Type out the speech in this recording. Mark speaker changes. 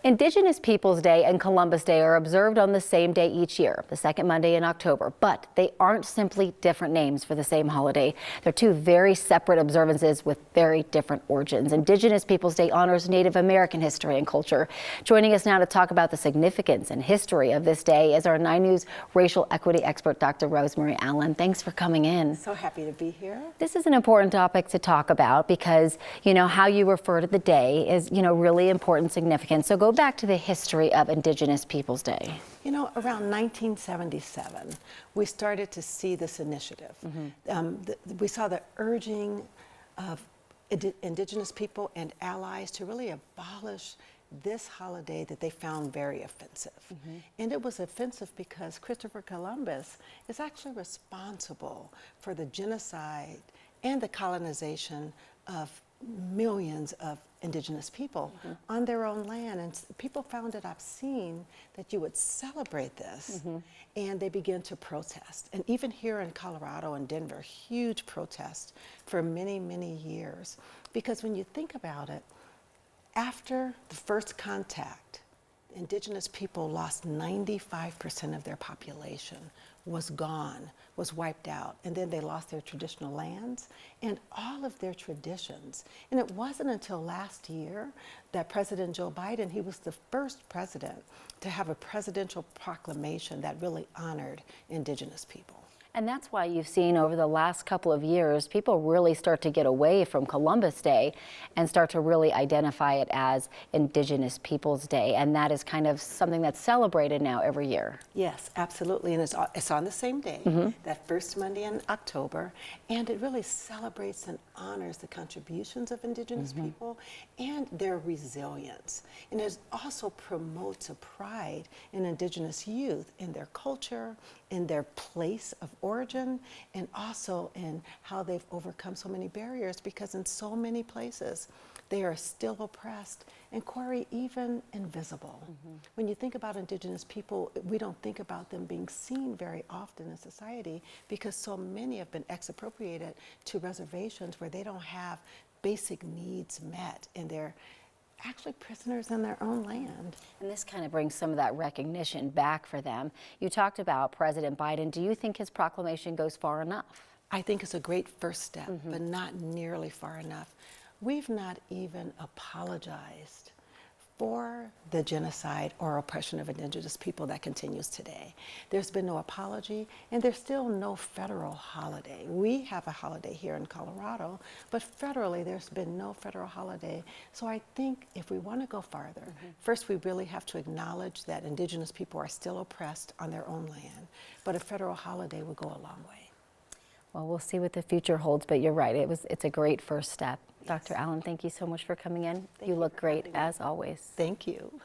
Speaker 1: Indigenous Peoples Day and Columbus Day are observed on the same day each year, the second Monday in October, but they aren't simply different names for the same holiday. They're two very separate observances with very different origins. Indigenous Peoples Day honors Native American history and culture. Joining us now to talk about the significance and history of this day is our 9 News racial equity expert, Dr. Rosemarie Allen. Thanks for coming in.
Speaker 2: So happy to be here.
Speaker 1: This is an important topic to talk about because, how you refer to the day is, really important, significant. So go back to the history of Indigenous Peoples Day.
Speaker 2: Around 1977, we started to see this initiative. We saw the urging of Indigenous people and allies to really abolish this holiday that they found very offensive. And it was offensive because Christopher Columbus is actually responsible for the genocide and the colonization of millions of Indigenous people on their own land. And people found it obscene that you would celebrate this. And they began to protest. And even here in Colorado and Denver, huge protests for many, many years. Because when you think about it, after the first contact, Indigenous people lost 95% of their population, was gone, was wiped out. And then they lost their traditional lands and all of their traditions. And it wasn't until last year that President Joe Biden, he was the first president to have a presidential proclamation that really honored Indigenous people.
Speaker 1: And that's why you've seen over the last couple of years, people really start to get away from Columbus Day and start to really identify it as Indigenous Peoples Day. And that is kind of something that's celebrated now every year.
Speaker 2: Yes, absolutely. And it's on the same day, that first Monday in October. And it really celebrates and honors the contributions of Indigenous people and their resilience. And it also promotes a pride in Indigenous youth, in their culture, in their place of origin, and also in how they've overcome so many barriers, because in so many places they are still oppressed and, Corey, even invisible. When you think about Indigenous people, we don't think about them being seen very often in society because so many have been expropriated to reservations where they don't have basic needs met, and they're actually prisoners in their own land.
Speaker 1: And this kind of brings some of that recognition back for them. You talked about President Biden. Do you think his proclamation goes far enough?
Speaker 2: I think it's a great first step, but not nearly far enough. We've not even apologized for the genocide or oppression of Indigenous people that continues today. There's been no apology, and there's still no federal holiday. We have a holiday here in Colorado, but federally there's been no federal holiday. So I think if we want to go farther, first we really have to acknowledge that Indigenous people are still oppressed on their own land, but a federal holiday would go a long way.
Speaker 1: Well, we'll see what the future holds, but you're right. It's a great first step. Yes. Dr. Allen, thank you so much for coming in. You look great as always.
Speaker 2: Thank you.